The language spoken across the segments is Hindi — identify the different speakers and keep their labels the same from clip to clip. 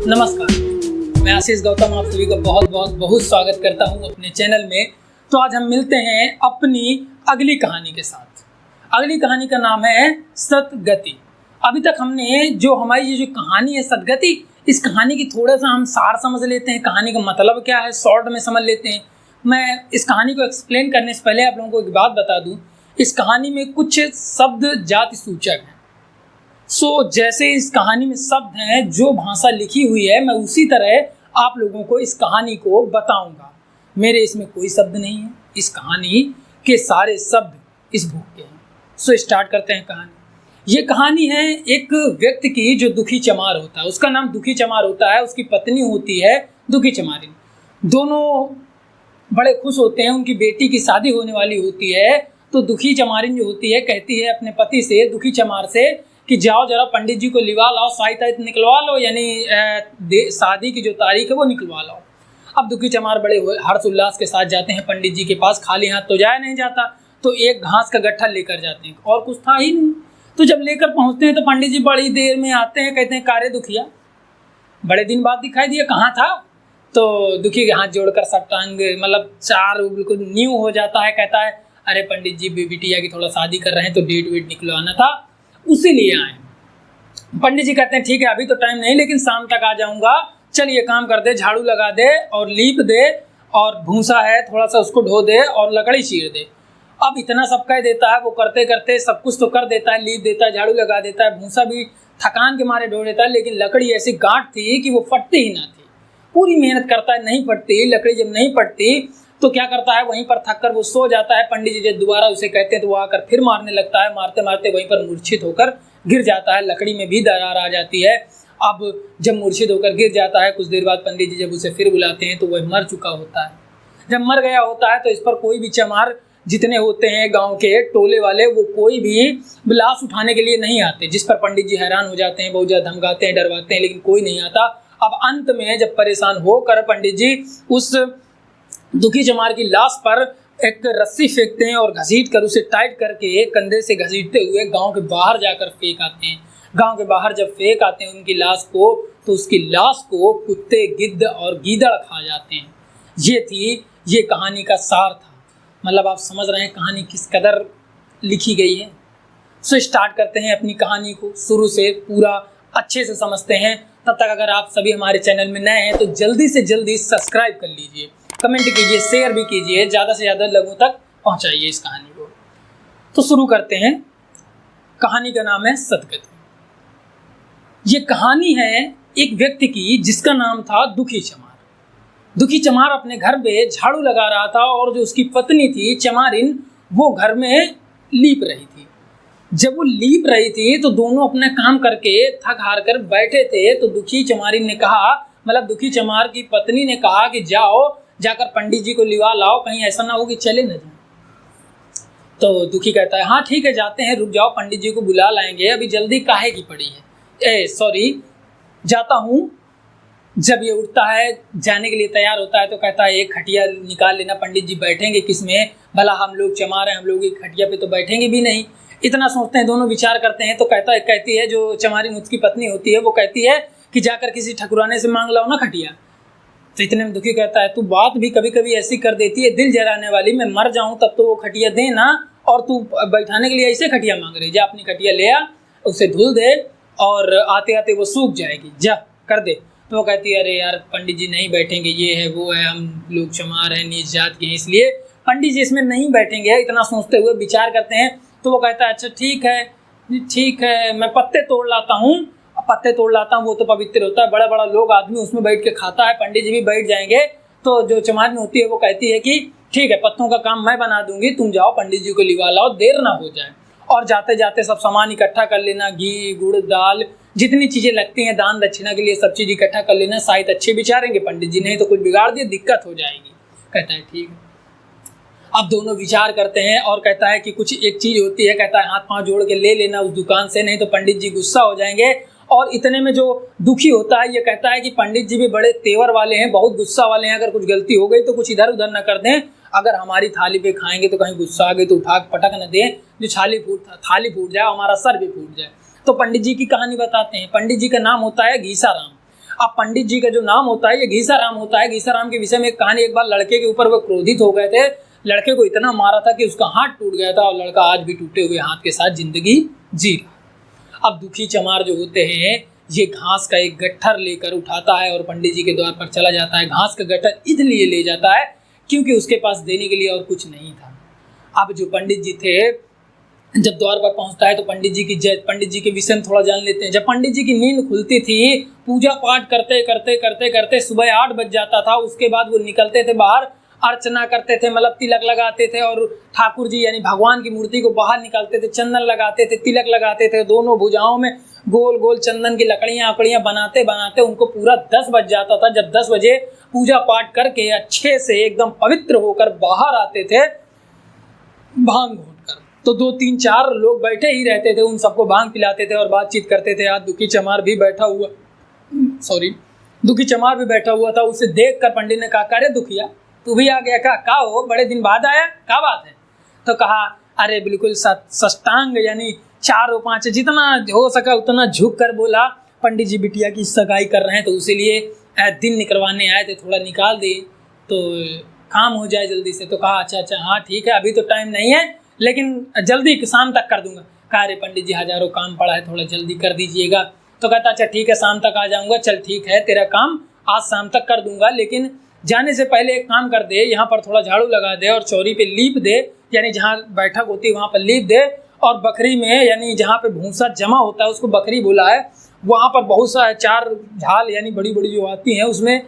Speaker 1: नमस्कार, मैं आशीष गौतम आप सभी का बहुत स्वागत करता हूं अपने चैनल में। तो आज हम मिलते हैं अपनी अगली कहानी के साथ। अगली कहानी का नाम है सतगति। अभी तक हमने जो हमारी ये जो कहानी है सतगति, इस कहानी की थोड़ा सा हम सार समझ लेते हैं, कहानी का मतलब क्या है शॉर्ट में समझ लेते हैं। मैं इस कहानी को एक्सप्लेन करने से पहले आप लोगों को एक बात बता दूं, इस कहानी में कुछ शब्द जाति सूचक हैं। जैसे इस कहानी में शब्द हैं, जो भाषा लिखी हुई है, मैं उसी तरह आप लोगों को इस कहानी को बताऊंगा। मेरे इसमें कोई शब्द नहीं है, इस कहानी के सारे शब्द इस बुक के हैं। स्टार्ट करते हैं कहानी। ये कहानी है एक व्यक्ति की जो दुखी चमार होता है, उसका नाम दुखी चमार होता है, उसकी पत्नी होती है दुखी चमारिन। दोनों बड़े खुश होते हैं, उनकी बेटी की शादी होने वाली होती है। तो दुखी चमारिन जो होती है कहती है अपने पति से, दुखी चमार से, कि जाओ जरा पंडित जी को लिवा लाओ, साहित्य निकलवा लो, यानी शादी की जो तारीख है वो निकलवा लो। अब दुखी चमार बड़े हर्ष उल्लास के साथ जाते हैं पंडित जी के पास। खाली हाथ तो जाया नहीं जाता, तो एक घास का गट्ठा लेकर जाते हैं, और कुछ था ही नहीं। तो जब लेकर पहुंचते हैं तो पंडित जी बड़ी देर में आते हैं, कहते हैं कारे दुखिया, बड़े दिन बाद दिखाई दिया, कहाँ था? तो दुखी के हाथ जोड़कर सटांग मतलब चार बिल्कुल न्यू हो जाता है। कहता है अरे पंडित जी बिटिया की थोड़ा शादी कर रहे हैं, तो डेट वेट निकलवाना था, उसी लिए आए। पंडित जी कहते हैं ठीक है, अभी तो टाइम नहीं, लेकिन शाम तक आ जाऊंगा। चल ये काम कर दे, झाड़ू लगा दे और लीप दे, और भूसा है थोड़ा सा उसको ढो दे और लकड़ी चीर दे। अब इतना सब कह देता है, वो करते करते सब कुछ तो कर देता है, लीप देता है, झाड़ू लगा देता है, भूसा भी थकान के मारे ढो देता है, लेकिन लकड़ी ऐसी गांठ थी कि वो फटती ही ना थी। पूरी मेहनत करता है, नहीं फटती। लकड़ी जब नहीं फटती तो क्या करता है, वहीं पर थक कर वो सो जाता है। पंडित जी जब दोबारा उसे कहते हैं तो वो आकर फिर मारने लगता है। मारते मारते वहीं पर मूर्छित होकर गिर जाता है। लकड़ी में भी दरार आ जाती है। अब जब मूर्छित होकर गिर जाता है, कुछ देर बाद पंडित जी जब उसे फिर बुलाते हैं तो वह मर चुका होता है। जब मर गया होता है तो इस पर कोई भी चमार जितने होते हैं गांव के टोले वाले, वो कोई भी लाश उठाने के लिए नहीं आते, जिस पर पंडित जी हैरान हो जाते हैं, बहुत ज़्यादा धमकाते हैं, डरवाते हैं, लेकिन कोई नहीं आता। अब अंत में जब परेशान होकर पंडित जी उस दुखी चमार की लाश पर एक रस्सी फेंकते हैं और घसीट कर उसे टाइट करके कंधे से घसीटते हुए गांव के बाहर जाकर फेंक आते हैं। गांव के बाहर जब फेंक आते हैं उनकी लाश को, तो उसकी लाश को कुत्ते, गिद्ध और गीदड़ खा जाते हैं। ये कहानी का सार था। मतलब आप समझ रहे हैं कहानी किस कदर लिखी गई है। स्टार्ट करते हैं अपनी कहानी को शुरू से, पूरा अच्छे से समझते हैं। तब तक अगर आप सभी हमारे चैनल में नए हैं तो जल्दी से जल्दी सब्सक्राइब कर लीजिए, कमेंट कीजिए, शेयर भी कीजिए, ज़्यादा से ज़्यादा लोगों तक पहुंचाइए इस कहानी को। तो शुरू करते हैं। कहानी का नाम है सतगति। ये कहानी है एक व्यक्ति की जिसका नाम था दुखी चमार। दुखी चमार अपने घर में झाड़ू लगा रहा था, और जो उसकी पत्नी थी चमारिन, वो घर में लीप रही थी। जब वो लीप रही थी तो दोनों अपना काम करके थक हार कर बैठे थे। तो दुखी चमारिन ने कहा, मतलब दुखी चमार की पत्नी ने कहा कि जाकर पंडित जी को लिवा लाओ, कहीं ऐसा ना हो कि चले न जाए। तो दुखी कहता है हाँ ठीक है, जाते हैं, रुक जाओ, पंडित जी को बुला लाएंगे, अभी जल्दी काहे की पड़ी है, जाता हूँ। जब ये उठता है, जाने के लिए तैयार होता है, तो कहता है एक खटिया निकाल लेना, पंडित जी बैठेंगे किसमें, भला हम लोग चमार हैं, हम लोग एक खटिया पे तो बैठेंगे भी नहीं। इतना सोचते हैं, दोनों विचार करते हैं। तो कहती है जो चमारिन उसकी पत्नी होती है, वो कहती है कि जाकर किसी ठकुराने से मांग लाओ ना खटिया। तो इतने में दुखी कहता है तू बात भी कभी कभी ऐसी कर देती है, दिल जलाने वाली, मैं मर जाऊं तब तो वो खटिया दे ना, और तू बैठाने के लिए ऐसे खटिया मांग रही। जा अपनी खटिया ले आ, उसे धुल दे, और आते आते वो सूख जाएगी, जा कर दे। तो वो कहती है अरे यार पंडित जी नहीं बैठेंगे, ये है वो है, हम लोग चमार हैं, नीच जात के हैं, इसलिए पंडित जी इसमें नहीं बैठेंगे। इतना सोचते हुए विचार करते हैं। तो वो कहता है अच्छा ठीक है, मैं पत्ते तोड़ लाता हूँ, वो तो पवित्र होता है, बड़ा बड़ा लोग आदमी उसमें बैठ के खाता है, पंडित जी भी बैठ जाएंगे। तो जो चमारिन होती है वो कहती है कि ठीक है, पत्तों का काम मैं बना दूंगी, तुम जाओ पंडित जी को लिवा लाओ, देर ना हो जाए। और जाते जाते सब सामान इकट्ठा कर लेना, घी, गुड़, दाल, जितनी चीज़ें लगती हैं दान दक्षिणा के लिए, सब चीज़ इकट्ठा कर लेना, शायद अच्छे विचारेंगे पंडित जी, नहीं तो कुछ बिगाड़ दिए दिक्कत हो जाएगी। कहता है ठीक है। अब दोनों विचार करते हैं, और कहता है कि कुछ एक चीज़ होती है, कहता है हाथ पांव जोड़ के ले लेना उस दुकान से, नहीं तो पंडित जी गुस्सा हो जाएंगे। और इतने में जो दुखी होता है ये कहता है कि पंडित जी भी बड़े तेवर वाले हैं, बहुत गुस्सा वाले हैं, अगर कुछ गलती हो गई तो कुछ इधर उधर न कर दें, अगर हमारी थाली पे खाएंगे तो कहीं गुस्सा आ गई तो उठा पटक न दें, जो थाली फूट जाए, हमारा सर भी फूट जाए। तो पंडित जी की कहानी बताते हैं। पंडित जी का नाम होता है घीसाराम। अब पंडित जी का जो नाम होता है ये घीसाराम होता है। घीसाराम के विषय में एक कहानी, एक बार लड़के के ऊपर वो क्रोधित हो गए थे, लड़के को इतना मारा था कि उसका हाथ टूट गया था और लड़का आज भी टूटे हुए हाथ के साथ जिंदगी जी रहा। अब दुखी चमार जो होते हैं ये घास का एक गट्ठर लेकर उठाता है और पंडित जी के द्वार पर चला जाता है। घास का गट्ठर इसलिए ले जाता है क्योंकि उसके पास देने के लिए और कुछ नहीं था। अब जो पंडित जी थे जब द्वार पर पहुंचता है तो पंडित जी के विषय में थोड़ा जान लेते हैं। जब पंडित जी की नींद खुलती थी, पूजा पाठ करते करते करते करते सुबह 8 बज जाता था। उसके बाद वो निकलते थे बाहर, अर्चना करते थे, मतलब तिलक लगाते थे और ठाकुर जी यानी भगवान की मूर्ति को बाहर निकालते थे, चंदन लगाते थे, तिलक लगाते थे, दोनों भुजाओं में गोल गोल चंदन की लकड़ियाँ बनाते बनाते उनको पूरा 10 बज जाता था। जब 10 बजे पूजा पाठ करके अच्छे से एकदम पवित्र होकर बाहर आते थे भांग घोंटकर, तो 2 3 4 लोग बैठे ही रहते थे, उन सबको भांग पिलाते थे और बातचीत करते थे। आज दुखी चमार भी बैठा हुआ था। उसे देख कर पंडित ने कहा, अरे दुखिया तू भी आ गया, का हो बड़े दिन बाद आया, क्या बात है? तो कहा, अरे बिल्कुल सष्टांग यानी 4 और 5 जितना हो सका उतना झुक कर बोला, पंडित जी बिटिया की सगाई कर रहे हैं तो उसी लिए दिन निकलवाने आए थे, थोड़ा निकाल दे तो काम हो जाए जल्दी से। तो कहा अच्छा हाँ ठीक है, अभी तो टाइम नहीं है लेकिन जल्दी शाम तक कर दूंगा। कहा अरे पंडित जी हजारों काम पड़ा है, थोड़ा जल्दी कर दीजिएगा। तो कहता अच्छा ठीक है शाम तक आ जाऊंगा। चल ठीक है, तेरा काम आज शाम तक कर दूंगा, लेकिन जाने से पहले एक काम कर दे, यहाँ पर थोड़ा झाड़ू लगा दे और चौरी पे लीप दे, यानी जहाँ बैठक होती है वहाँ पर लीप दे, और बकरी में यानी जहाँ पे भूसा जमा होता है उसको बकरी बोला है, वहाँ पर बहुत सा 4 झाल यानी बड़ी बड़ी जो आती हैं उसमें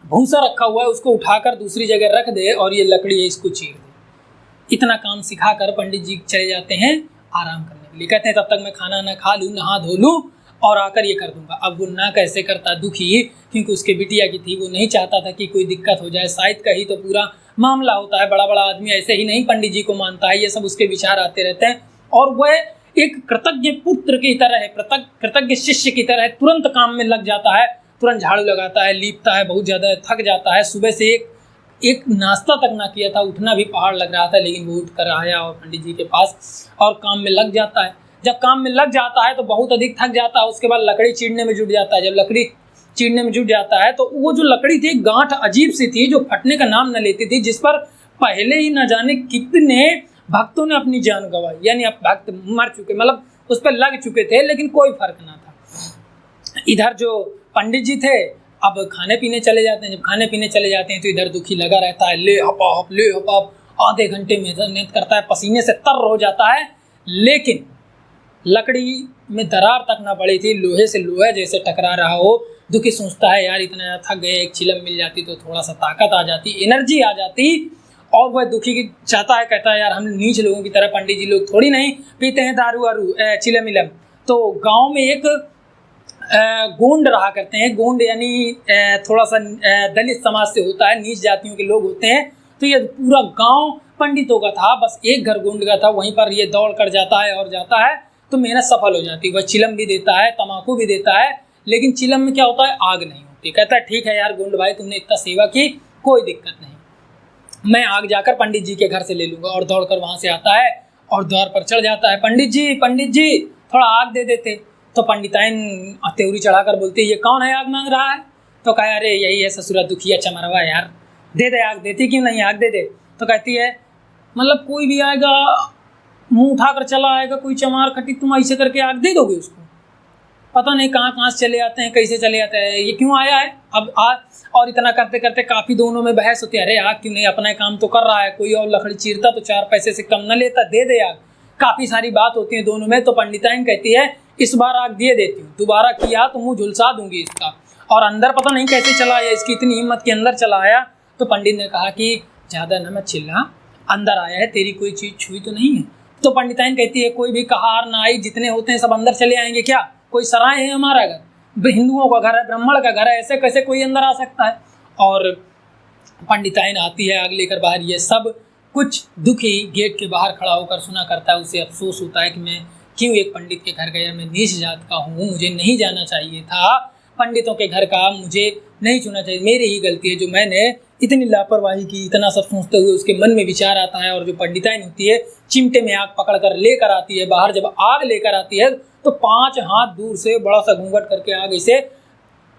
Speaker 1: भूसा रखा हुआ है, उसको उठाकर दूसरी जगह रख दे और ये लकड़ी है इसको चीर दे। इतना काम सिखाकर पंडित जी चले जाते हैं आराम करने के लिए। कहते हैं तब तक मैं खाना ना खा लूँ, नहा धो लूँ और आकर ये कर दूंगा। अब वो ना कैसे करता दुखी, क्योंकि उसके बिटिया की थी, वो नहीं चाहता था कि कोई दिक्कत हो जाए, शायद का ही तो पूरा मामला होता है, बड़ा बड़ा आदमी ऐसे ही नहीं पंडित जी को मानता है, ये सब उसके विचार आते रहते हैं। और वह एक कृतज्ञ पुत्र की तरह है, कृतज्ञ शिष्य की तरह तुरंत काम में लग जाता है, तुरंत झाड़ू लगाता है, लीपता है, बहुत ज़्यादा थक जाता है। सुबह से एक नाश्ता तक ना किया था, उठना भी पहाड़ लग रहा था, लेकिन वो उठ कर आया और पंडित जी के पास और काम में लग जाता है। जब काम में लग जाता है तो बहुत अधिक थक जाता है, उसके बाद लकड़ी चीरने में जुट जाता है। जब लकड़ी चीरने में जुट जाता है तो वो जो लकड़ी थी गांठ अजीब सी थी जो फटने का नाम न लेती थी, जिस पर पहले ही न जाने कितने भक्तों ने अपनी जान गंवाई, यानी अब भक्त मर चुके, मतलब उस पर लग चुके थे लेकिन कोई फर्क ना था। इधर जो पंडित जी थे अब खाने पीने चले जाते हैं। जब खाने पीने चले जाते हैं तो इधर दुखी लगा रहता है, ले हप आधे घंटे मेहनत करता है, पसीने से तर हो जाता है, लेकिन लकड़ी में दरार तक ना पड़ी थी, लोहे से लोहा जैसे टकरा रहा हो। दुखी सोचता है यार इतना ज़्यादा थक गए, एक चिलम मिल जाती तो थोड़ा सा ताकत आ जाती, एनर्जी आ जाती। और वह दुखी की चाहता है, कहता है यार हम नीच लोगों की तरह पंडित जी लोग थोड़ी नहीं पीते हैं दारू वारू चिलम इलम। तो गांव में एक गोंड रहा करते हैं, गोंड यानी थोड़ा सा दलित समाज से होता है, नीच जातियों के लोग होते हैं। तो ये पूरा गांव पंडितों का था, बस एक घर गोंड का था, वहीं पर ये दौड़ कर जाता है और जाता है तो मेहनत सफल हो जाती है। वह चिलम भी देता है, तम्बाकू भी देता है, लेकिन चिलम में क्या होता है आग नहीं होती। कहता है ठीक है यार गोंड भाई तुमने इतना सेवा की, कोई दिक्कत नहीं, मैं आग जाकर पंडित जी के घर से ले लूँगा। और दौड़कर वहाँ से आता है और द्वार पर चढ़ जाता है, पंडित जी थोड़ा आग दे देते। तो पंडिताइन त्योरी चढ़ाकर बोलती है ये कौन है आग मांग रहा है? तो कहा अरे यही है ससुरा दुखिया चमरवा, यार दे दे आग, देती क्यों नहीं, आग दे दे। तो कहती है मतलब कोई भी आएगा मुंह उठाकर चला आएगा, कोई चमार खटी, तुम ऐसे करके आग दे दोगे उसको? पता नहीं कहाँ से चले आते हैं, कैसे चले आते हैं, ये क्यों आया है अब और इतना करते करते काफ़ी दोनों में बहस होती है। अरे आग क्यों नहीं, अपना काम तो कर रहा है, कोई और लकड़ी चीरता तो 4 पैसे से कम न लेता, दे दे आग। काफ़ी सारी बात होती है दोनों में। तो पंडिताइन कहती है इस बार आग दे देती हूँ, दोबारा किया तो मुँह झुलसा दूंगी इसका। और अंदर पता नहीं कैसे चला आया, इसकी इतनी हिम्मत के अंदर चला आया। तो पंडित ने कहा कि ज़्यादा न मत चिल्ला, अंदर आया है, तेरी कोई चीज़ छुई तो नहीं है। तो पंडिताइन कहती है कोई भी कहार ना आई, जितने होते हैं सब अंदर चले आएंगे क्या? कोई सराय है हमारा घर, हिंदुओं का घर है, ब्राह्मण का घर है, ऐसे कैसे कोई अंदर आ सकता है? और पंडिताइन आती है आग लेकर बाहर। ये सब कुछ दुखी गेट के बाहर खड़ा होकर सुना करता है। उसे अफसोस होता है कि मैं क्यों एक पंडित के घर गया, मैं नीच जात का हूँ, मुझे नहीं जाना चाहिए था, पंडितों के घर का मुझे नहीं चुना चाहिए, मेरी ही गलती है जो मैंने इतनी लापरवाही की। इतना सब सोचते हुए उसके मन में विचार आता है। और जो पंडिताइन होती है चिमटे में आग पकड़ कर लेकर आती है बाहर। जब आग लेकर आती है तो 5 हाथ दूर से बड़ा सा घूंघट करके आग इसे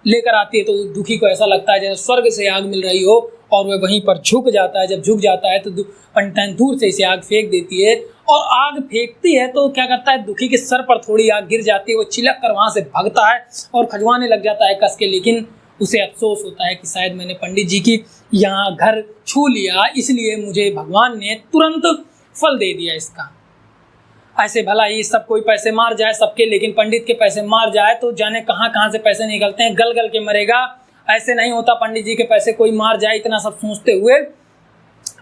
Speaker 1: लेकर आती है तो दुखी को ऐसा लगता है जैसे स्वर्ग से आग मिल रही हो, और वह वहीं पर झुक जाता है। जब झुक जाता है तो पंडिताइन दूर से इसे आग फेंक देती है, और आग फेंकती है तो क्या करता है, दुखी के सर पर थोड़ी आग गिर जाती है। वो चिलक कर वहाँ से भागता है और खजवाने लग जाता है कस के, लेकिन उसे अफसोस होता है कि शायद मैंने पंडित जी की यहाँ घर छू लिया, इसलिए मुझे भगवान ने तुरंत फल दे दिया इसका। ऐसे भला ही सब कोई पैसे मार जाए सबके, लेकिन पंडित के पैसे मार जाए तो जाने कहाँ कहाँ से पैसे निकलते हैं, गल गल के मरेगा। ऐसे नहीं होता पंडित जी के पैसे कोई मार जाए, इतना सब सोचते हुए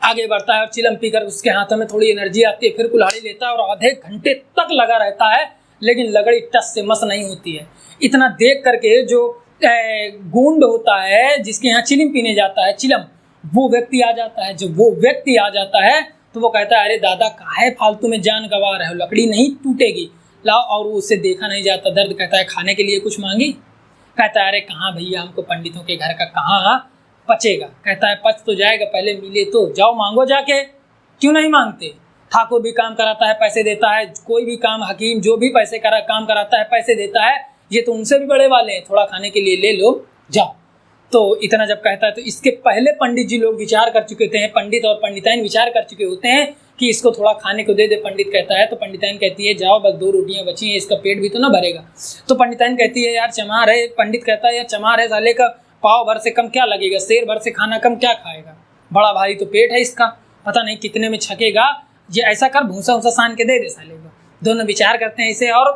Speaker 1: आगे बढ़ता है और चिलम पीकर उसके हाथों में थोड़ी एनर्जी आती है, फिर कुल्हाड़ी लेता है और आधे घंटे तक लगा रहता है, लेकिन लकड़ी टस से मस नहीं होती है। इतना देख करके जो गूंड होता है जिसके यहाँ चिलम पीने जाता है, चिलम, वो व्यक्ति आ जाता है। जब वो व्यक्ति आ जाता है तो वो कहता है, अरे दादा काहे फालतू में जान गंवा रहे हो, लकड़ी नहीं टूटेगी, लाओ। और उससे देखा नहीं जाता दर्द। कहता है खाने के लिए कुछ मांगी? कहता है अरे कहाँ भैया, हमको पंडितों के घर का कहाँ पचेगा। कहता है पच तो जाएगा, पहले मिले तो, जाओ मांगो जाके। क्यों नहीं मांगते? ठाकुर भी काम कराता है पैसे देता है, कोई भी काम, हकीम जो भी काम कराता है पैसे देता है, ये तो उनसे भी बड़े वाले हैं, थोड़ा खाने के लिए ले लो, जाओ। तो इतना जब कहता है तो इसके पहले पंडित जी लोग विचार कर चुके थे, पंडित और पंडिताइन विचार कर चुके होते हैं कि इसको थोड़ा खाने को दे दे। पंडित कहता है तो पंडिताइन कहती है जाओ, बस 2 रोटियां बची हैं, इसका पेट भी तो ना भरेगा। तो पंडिताइन कहती है यार चमार है। पंडित कहता है यार चमार है, साले का पाव भर से कम क्या लगेगा, शेर भर से खाना कम क्या खाएगा, बड़ा भारी तो पेट है इसका, पता नहीं कितने में छकेगा, ये ऐसा कर भूसा उसा सान के दे दे साले को। दोनों विचार करते हैं इसे और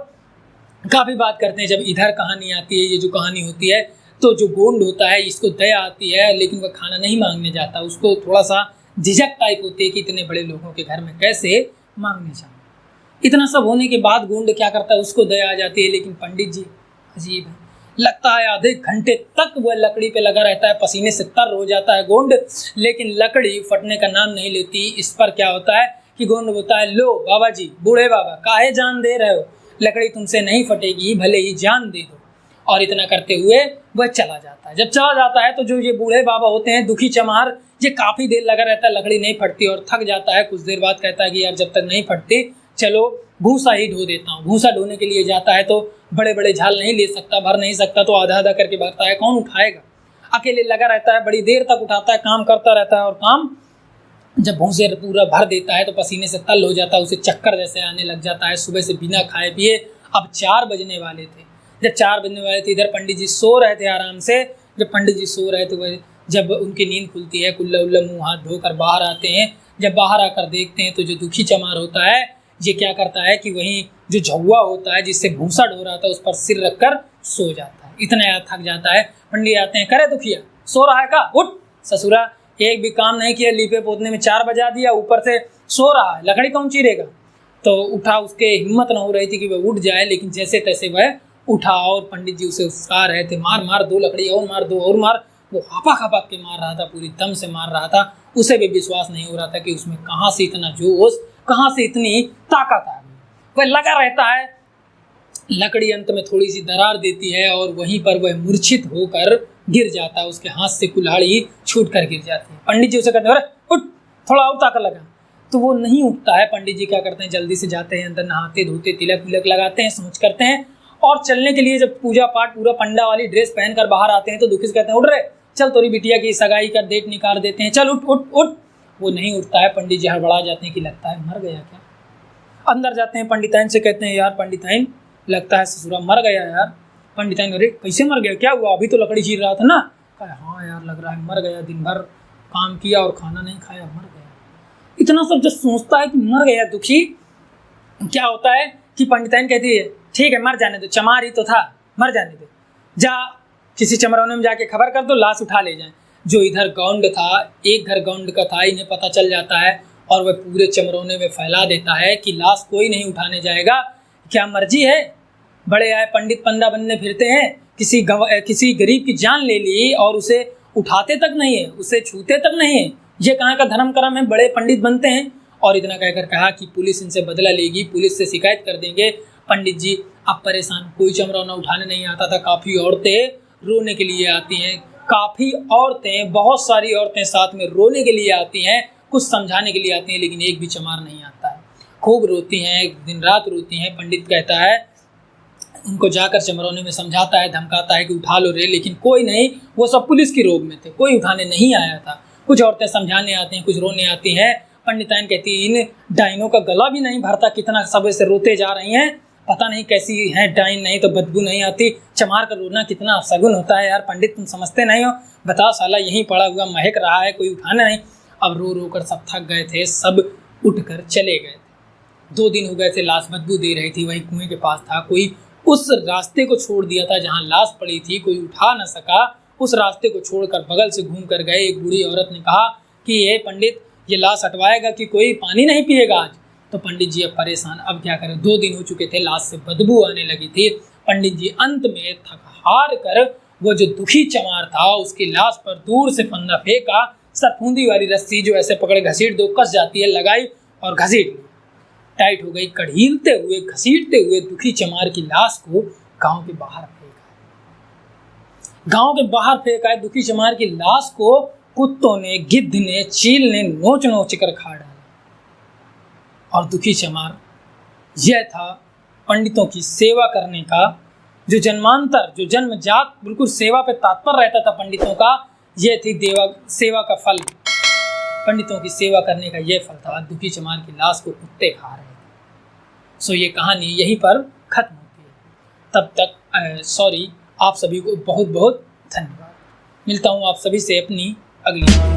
Speaker 1: काफ़ी बात करते हैं। जब इधर कहानी आती है, ये जो कहानी होती है, तो जो गोंड होता है इसको दया आती है, लेकिन वह खाना नहीं मांगने जाता, उसको थोड़ा सा झिझक टाइप होती है कि इतने बड़े लोगों के घर में कैसे मांगने जाऊँ। इतना सब होने के बाद गोंड क्या करता है, उसको दया आ जाती है, लेकिन पंडित जी अजीब है, लगता है आधे घंटे तक वह लकड़ी पे लगा रहता है, पसीने से तर हो जाता है गोंड, लेकिन लकड़ी फटने का नाम नहीं लेती। इस पर क्या होता है कि गोंड बोलता है, लो बाबा जी, बूढ़े बाबा, काहे जान दे रहे हो, लकड़ी तुमसे नहीं फटेगी, भले ही जान दे दो। और इतना करते हुए वह चला जाता है। जब चला जाता है तो जो ये बूढ़े बाबा होते हैं, दुखी चमार, ये काफ़ी देर लगा रहता है, लकड़ी नहीं फटती और थक जाता है। कुछ देर बाद कहता है कि यार जब तक नहीं फटती, चलो भूसा ही ढो देता हूँ। भूसा ढोने के लिए जाता है तो बड़े बड़े झाल नहीं ले सकता, भर नहीं सकता, तो आधा आधा करके भरता है, कौन उठाएगा, अकेले लगा रहता है, बड़ी देर तक उठाता है, काम करता रहता है। और काम जब भूसे पूरा भर देता है तो पसीने से तल हो जाता है, उसे चक्कर जैसे आने लग जाता है। सुबह से बिना खाए पिए अब 4 बजने वाले थे। जब 4 बजने वाले थे, इधर पंडित जी सो रहे थे आराम से। जब पंडित जी सो रहे थे, वह जब उनकी नींद खुलती है, कुल्ला उल्ला मुँह हाथ धोकर बाहर आते हैं। जब बाहर आकर देखते हैं तो जो दुखी चमार होता है, ये क्या करता है कि वहीं जो झौवा होता है जिससे भूसा ढो रहा था, उस पर सिर रखकर सो जाता है। इतना थक जाता है, पंडित आते हैं, करे दुखिया सो रहा है का, उठ ससुरा, एक भी काम नहीं किया, लीपे पोतने में 4 बजा दिया, ऊपर से सो रहा है, लकड़ी कौन चीरेगा। तो उठा, उसके हिम्मत न हो रही थी कि वह उठ जाए, लेकिन जैसे तैसे वह उठा और पंडित जी उसे उस्का रहे थे, मार मार 2 लकड़ी और मार, 2 और मार। वो हापा खपाक के मार रहा था, पूरी दम से मार रहा था। उसे भी विश्वास नहीं हो रहा था कि उसमें कहाँ से इतना जोश, कहाँ से इतनी ताकत आ गई। वह लगा रहता है, लकड़ी अंत में थोड़ी सी दरार देती है और वहीं पर वह मूर्छित होकर गिर जाता है। उसके हाथ से कुल्हाड़ी छूट कर गिर जाती है। पंडित जी उसे कहते हैं, अरे उठ, थोड़ा और ताकत लगा। तो वो नहीं उठता है। पंडित जी क्या करते हैं, जल्दी से जाते हैं अंदर, नहाते धोते, तिलक विलक लगाते हैं, समझ करते हैं, और चलने के लिए जब पूजा पाठ पूरा पंडा वाली ड्रेस पहनकर बाहर आते हैं तो दुखी से कहते हैं, उठ रहे, चल तोरी बिटिया की सगाई का डेट निकाल देते हैं, चल उठ उठ उठ। वो नहीं उठता है। पंडित जी हड़बड़ा जाते हैं कि लगता है मर गया क्या। अंदर जाते हैं, पंडिताइन से कहते हैं, यार पंडिताइन, लगता है ससुरा मर गया यार। पंडिताइन, अरे कैसे मर गया, क्या हुआ, अभी तो लकड़ी चीर रहा था ना। कहा हाँ यार लग रहा है मर गया, दिन भर काम किया और खाना नहीं खाया, मर गया। इतना सब जब सोचता है कि मर गया दुखी, क्या होता है कि पंडिताइन कहती है, ठीक है मर जाने दो, चमार ही तो था, मर जाने दो, जा किसी चमरौने में जाके खबर कर दो, लाश उठा ले जाए। जो इधर गौंड था, एक घर गौंड का था, इन्हें पता चल जाता है और वह पूरे चमरौने में फैला देता है कि लाश कोई नहीं उठाने जाएगा, क्या मर्जी है, बड़े आए पंडित पंडा बनने फिरते हैं, किसी गरीब की जान ले ली और उसे उठाते तक नहीं है, उसे छूते तक नहीं है, ये कहाँ का धर्म कर्म है, बड़े पंडित बनते हैं। और इतना कहकर कहा कि पुलिस इनसे बदला लेगी, पुलिस से शिकायत कर देंगे। पंडित जी अब परेशान, कोई चमरौना उठाने नहीं आता था। काफ़ी औरतें रोने के लिए आती हैं, काफ़ी औरतें, बहुत सारी औरतें साथ में रोने के लिए आती हैं, कुछ समझाने के लिए आती हैं, लेकिन एक भी चमार नहीं आता है। खूब रोती हैं, दिन रात रोती हैं। पंडित कहता है उनको जाकर चमरौने में समझाता है, धमकाता है कि उठा लो रे, लेकिन कोई नहीं, वो सब पुलिस की रोब में थे, कोई उठाने नहीं आया था। कुछ औरतें समझाने आती हैं, कुछ रोने आती हैं। पंडिताइन कहती है इन डाइनों का गला भी नहीं भरता, कितना सब से रोते जा रही हैं, पता नहीं कैसी हैं डाइन, नहीं तो बदबू नहीं आती, चमार का रोना कितना अपशगुन होता है यार, पंडित तुम समझते नहीं हो, बताओ साला यहीं पड़ा हुआ महक रहा है, कोई उठाना नहीं। अब रो रो कर सब थक गए थे, सब उठकर चले गए थे। 2 दिन हो गए थे, लाश बदबू दे रही थी, वही कुएं के पास था, कोई उस रास्ते को छोड़ दिया था जहाँ लाश पड़ी थी, कोई उठा न सका, उस रास्ते को छोड़कर बगल से घूम कर गए। एक बूढ़ी औरत ने कहा कि ये पंडित ये लाश हटवाएगा कि कोई पानी नहीं पिएगा आज। तो पंडित जी अब परेशान, अब क्या करें, 2 दिन हो चुके थे, लाश से बदबू आने लगी थी। पंडित जी अंत में थक हार कर वो जो दुखी चमार था उसकी लाश पर दूर से फंदा फेंका, सरफूंदी वाली रस्सी जो ऐसे पकड़े घसीट दो, कस जाती है, लगाई और घसीट ली, टाइट हो गई। कढ़ीलते हुए घसीटते हुए दुखी चमार की लाश को गांव के बाहर फेंका। गांव के बाहर फेंका है दुखी चमार की लाश को कुत्तों ने, गिद्ध ने, चील ने नोच नोच कर खा डाला। और दुखी चमार, यह था पंडितों की सेवा करने का जो जन्मांतर, जो जन्मजात बिल्कुल सेवा पे तात्पर रहता था पंडितों का, यह थी सेवा का फल। पंडितों की सेवा करने का यह फल था। दुखी चमार की लाश को कुत्ते खा रहे थे। सो ये कहानी यहीं पर खत्म होती है। तब तक आप सभी को बहुत बहुत धन्यवाद। मिलता हूँ आप सभी से अपनी अगली